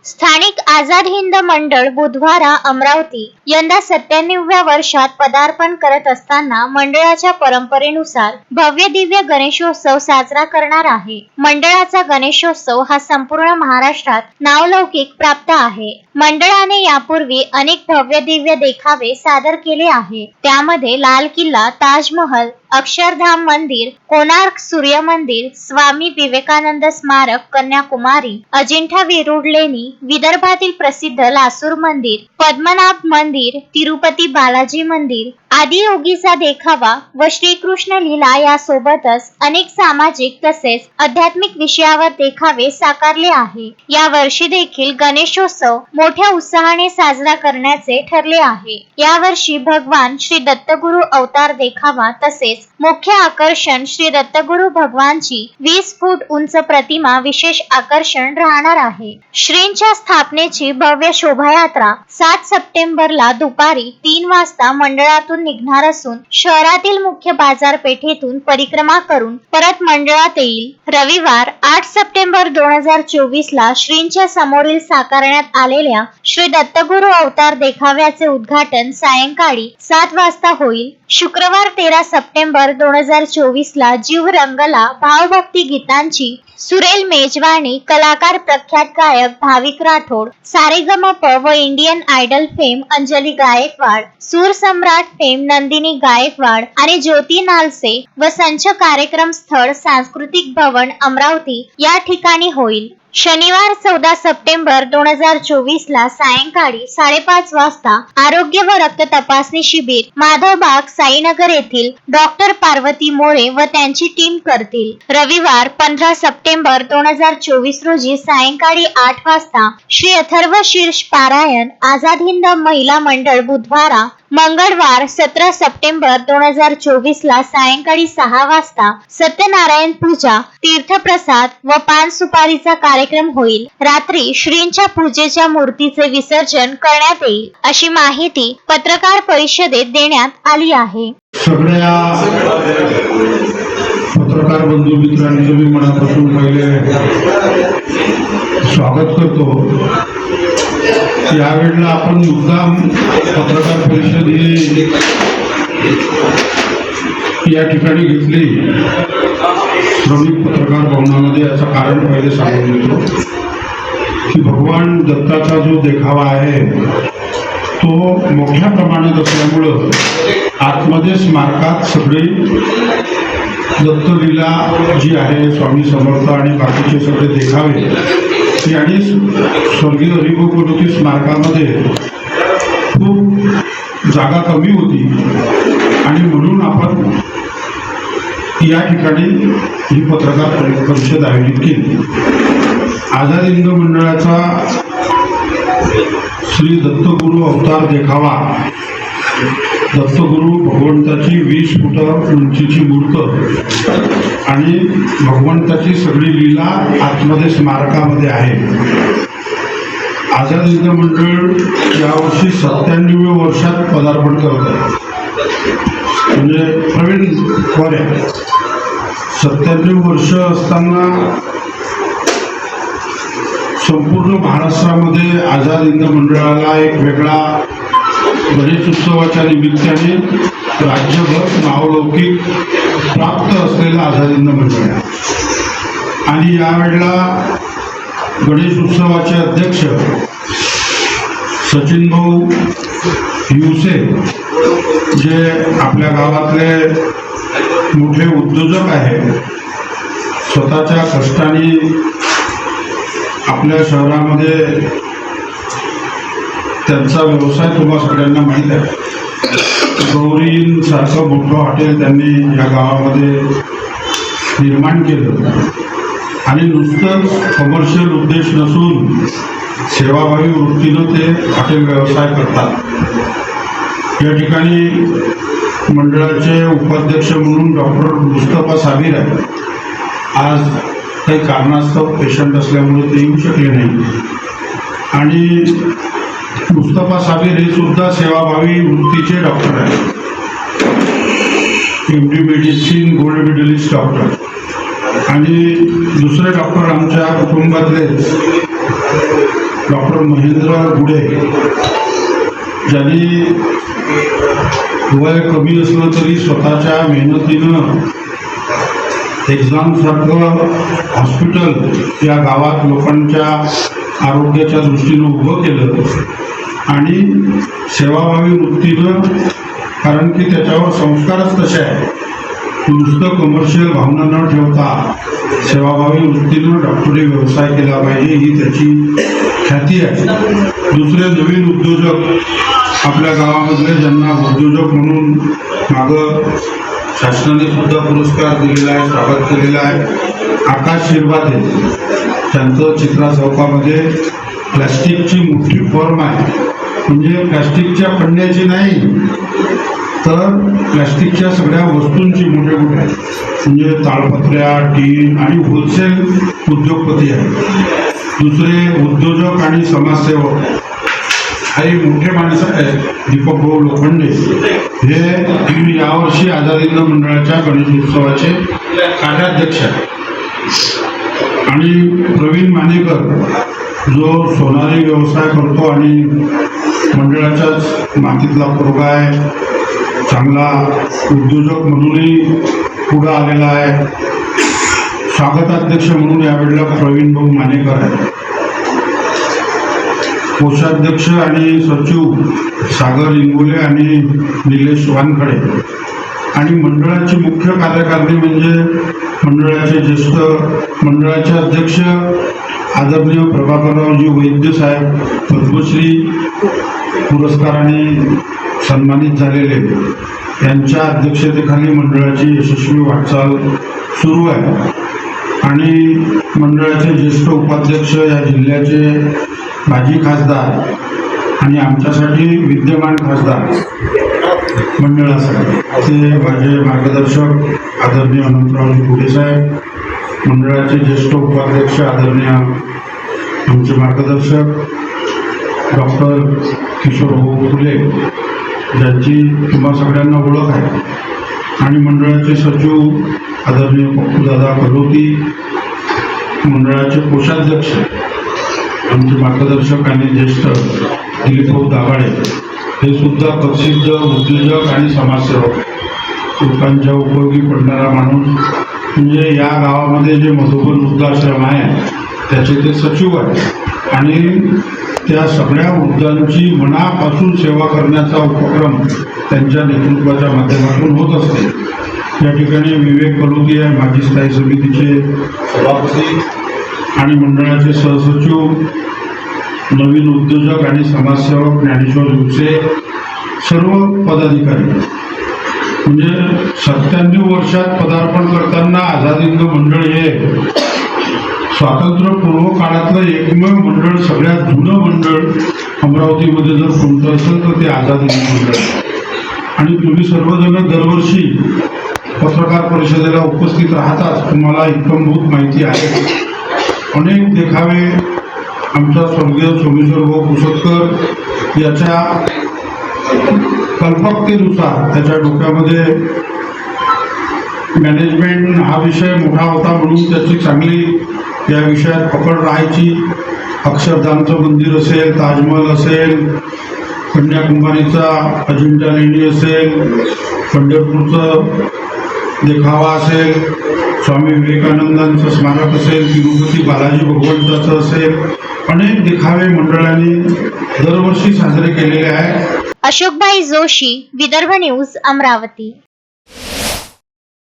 स्थानिक आझाद हिंद मंडळ बुधवारा अमरावती यंदा 97व्या वर्षात पदार्पण करत असताना मंडळाच्या परंपरेनुसार भव्य दिव्य गणेशोत्सव साजरा करणार आहे। मंडळाचा गणेशोत्सव हा संपूर्ण महाराष्ट्रात नावलौकिक प्राप्त आहे। मंडळाने यापूर्वी अनेक भव्य दिव्य देखावे सादर केले आहे। त्यामध्ये लाल किल्ला, ताजमहल, अक्षरधाम मंदिर, कोणार्क सूर्य मंदिर, स्वामी विवेकानंद स्मारक कन्याकुमारी, अजिंठा वेरूळ लेणी, विदर्भातील प्रसिद्ध लासूर मंदिर, पद्मनाभ मंदिर, तिरुपती बालाजी मंदिर, आदियोगीचा देखावा व श्रीकृष्ण लीला यासोबतच अनेक सामाजिक तसेच आध्यात्मिक विषयावर देखावे साकारले आहे। या वर्षी देखील गणेशोत्सव मोठ्या उत्साहाने साजरा करण्याचे ठरले आहे। या वर्षी भगवान श्री दत्तगुरु अवतार देखावा तसेच मुख्य आकर्षण श्री दत्तगुरु भगवानची 20 फूट उंच प्रतिमा विशेष आकर्षण राहणार आहे। श्रींच्या स्थापनेची भव्य शोभायात्रा 7 सप्टेंबरला दुपारी 3 वाजता मंडळातून निघणार असून शहरातील मुख्य बाजारपेठेतून परिक्रमा करून परत मंडळात येईल। रविवार 8 सप्टेंबर 2024 ला श्रींच्या समोरील साकारण्यात आलेल्या श्री दत्तगुरु अवतार देखाव्याचे उद्घाटन सायंकाळी 7 वाजता होईल। शुक्रवार 13 सप्टेंबर 2024 ला जीव रंगला भावभक्ती गीतांची सुरेल मेजवानी कलाकार प्रख्यात गायक भाविक राठोड, सारेगमप व Indian idol fame Anjali Gaikwad, Sur Samrat fame Nandini Gaikwad आणि ज्योती नालसे व संच कार्यक्रम स्थळ सांस्कृतिक भवन अमरावती या ठिकाणी होईल। शनिवार 14 सप्टेंबर 2024 ला सायंकाळी 5:30 वाजता आरोग्य व रक्त तपासणी शिबिर माधवबाग साईनगर येथील डॉक्टर पार्वती मोरे व त्यांची टीम करतील। रविवार 15 सप्टेंबर 2024 रोजी सायंकाळी 8 वाजता श्री अथर्व शीर्ष पारायण आझाद हिंद महिला मंडळ बुधवारा मंगळवार 17 सप्टेंबर 2024 ला सायंकाळी 6 वाजता सत्यनारायण पूजा, तीर्थप्रसाद व पान सुपारीचा कार्यक्रम होईल। रात्री श्रींच्या पूजेच्या मूर्तीचे विसर्जन करण्यात येईल अशी माहिती पत्रकार परिषदेत देण्यात आली आहे। सगळ्या पत्रकार बंधू मित्रांचे मी मनापासून पहिले स्वागत करतो। यावेळेला आपण मुद्दाम पत्रकार परिषद ही या ठिकाणी घेतली श्रमिक पत्रकार भवनामध्ये। याचं कारण पहिले सांगून देतो की भगवान दत्ताचा जो देखावा आहे तो मोठ्या प्रमाणात असल्यामुळं आतमध्ये स्मारकात सगळी दत्तलीला जी आहे, स्वामी समर्थ आणि बाकीचे सगळे देखावे आणि स्वर्गीय हरिभोगवती स्मारकामध्ये खूप जागा कमी होती आणि म्हणून आपण या ठिकाणी ही पत्रकार परिषद आयोजित केली। आझाद हिंद मंडळाचा श्री दत्तगुरु अवतार देखावा, दत्तगुरु भगवंताची 20 फूट उंचीची मूर्त आणि भगवंताची सगळी लीला आतमध्ये स्मारकामध्ये आहे। आझाद हिंद मंडळ यावर्षी 97व्या वर्षात पदार्पण करत आहे, म्हणजे प्रवीण वर आहे। 97 वर्ष असताना संपूर्ण महाराष्ट्रामध्ये आझाद हिंद मंडळाला एक वेगळा गणेश उत्सवाच्या निमित्ताने राज्यभर नावलौकिक प्राप्त असलेला आझाद हिंद मंडळ आहे। आणि यावेळेला गणेश उत्सवाचे अध्यक्ष सचिन भाऊ हिवसे, जे आपल्या गावातले मोठे उद्योजक आहेत, स्वतःच्या कष्टाने आपल्या शहरामध्ये त्यांचा व्यवसाय तुम्हाला सगळ्यांना माहीत आहे। गौरीन सारखं मोठं हॉटेल त्यांनी या गावामध्ये निर्माण केलं आणि नुसतंच कमर्शियल उद्देश नसून सेवाभावी वृत्तीनं ते हॉटेल व्यवसाय करतात। या ठिकाणी मंडळाचे उपाध्यक्ष म्हणून डॉक्टर मुस्तफा साबीर आहे। आज काही कारणास्तव पेशंट असल्यामुळे ते येऊ शकले नाही आणि मुस्तफा साबीर हे सुद्धा सेवाभावी वृत्तीचे डॉक्टर आहेत, MD medicine gold medalist doctor. आणि दुसरे डॉक्टर आमच्या कुटुंबातले डॉक्टर महेंद्र गुडे, ज्यांनी वय कमी असलं तरी स्वतःच्या मेहनतीनं एक्झामसारखं हॉस्पिटल या गावात लोकांच्या आरोग्याच्या दृष्टीनं उभं केलं आणि सेवाभावी वृत्तीनं, कारण की त्याच्यावर संस्कारच तसे आहे, नुसतं कमर्शियल भावना न ठेवता सेवाभावी वृत्तीनं डॉक्टरी व्यवसाय केला पाहिजे ही त्याची ख्याती आहे. दुसरे नवीन उद्योजक आपल्या गावामधले, ज्यांना उद्योजक म्हणून मागं शासनाने सुद्धा पुरस्कार दिलेला आहे, स्वागत केलेलं आहे. आकाश शिरभाते, त्यांचं चित्रा चौकामध्ये प्लॅस्टिकची मोठी फॉर्म आहे, म्हणजे प्लॅस्टिकच्या पडण्याची नाही तर प्लॅस्टिकच्या सगळ्या वस्तूंची मोठ्या मोठ्या, म्हणजे ताडपत्र्या, टीन आणि होलसेल उद्योगपती आहे. दुसरे उद्योजक आणि समाजसेवक काही मोठे माणसं आहेत. दीपक भाऊ लोखंडे हे यावर्षी आझाद हिंद मंडळाच्या गणेशोत्सवाचे कार्याध्यक्ष आहेत. आणि प्रवीण मानेकर, जो सोनारी व्यवसाय करतो आणि मंडळाच्याच मातीतला पोरगा आहे, चांगला उद्योजक म्हणूनही पुढं आलेला आहे. स्वागताध्यक्ष म्हणून यावेळेला प्रवीण भाऊ मानेकर आहे. कोषाध्यक्ष आणि सचिव सागर इंगोले आणि निलेश वानखडे. आणि मंडळाची मुख्य कार्यकारिणी म्हणजे मंडळाचे अध्यक्ष आदरणीय प्रभाकररावजी वैद्य साहेब, पद्मश्री पुरस्काराने सन्मानित झालेले, यांच्या अध्यक्षतेखाली मंडळाची यशस्वी वाटचाल सुरू आहे. आणि मंडळाचे ज्येष्ठ उपाध्यक्ष, या जिल्ह्याचे माजी खासदार आणि आमच्यासाठी विद्यमान खासदार मंडळासाठी, ते माझे मार्गदर्शक आदरणीय अनंतरावजी गुडे साहेब, मंडळाचे ज्येष्ठ उपाध्यक्ष आदरणीय आमचे मार्गदर्शक डॉक्टर किशोरभाऊ फुले, ज्यांची तुम्हा सगळ्यांना ओळख आहे. आणि मंडळाचे सचिव आदरणीय पप्पूदादा कलोती, मंडळाचे कोषाध्यक्ष आमचे मार्गदर्शक आणि ज्येष्ठ दिलीपभाऊ दाभाडे, हे सुद्धा प्रसिद्ध उद्योजक आणि समाजसेवक, लोकांच्या उपयोगी पडणारा माणूस. म्हणजे या गावामध्ये जे मधुबन वृद्धाश्रम आहे त्याचे ते सचिव आहेत आणि त्या सगळ्या वृद्धांची मनापासून सेवा करण्याचा उपक्रम त्यांच्या नेतृत्वाच्या माध्यमातून होत असते. या ठिकाणी विवेक कलोती आहे, माजी स्थायी समितीचे सभापती आणि मंडळाचे सहसचिव, नवीन उद्योजक आणि समाजसेवक ज्ञानेश्वर हिवसे, सर्व पदाधिकारी. म्हणजे 97 वर्षात पदार्पण करताना आझाद हिंद मंडळ हे स्वातंत्र्यपूर्व काळातलं एकमेव मंडळ, सगळ्यात जुनं मंडळ अमरावतीमध्ये जर कोणतं असेल तर ते आझाद हिंद मंडळ. आणि तुम्ही सर्वजण दरवर्षी पत्रकार परिषदेला उपस्थित राहताच, तुम्हाला इत्थंभूत माहिती आहे. अनेक देखावे आमच्या स्वर्गीय सोमेश्वरभाऊ पुसदकर याच्या कल्पकतेनुसार, त्याच्या डोक्यामध्ये मॅनेजमेंट हा विषय मोठा होता म्हणून त्याची चांगली या विषयात पकड राहायची. अक्षरधामचं मंदिर असेल, ताजमहल असेल, कन्याकुमारीचा अजिंठा लेणी असेल, पंढरपूरचं देखावा असेल, स्वामी विवेकानंदांचं स्मारक असेल, तिरुपती बालाजी भगवंताचं असेल, अनेक देखावे मंडळांनी दरवर्षी साजरे केलेले आहेत. अशोकभाई जोशी, विदर्भ न्यूज, अमरावती.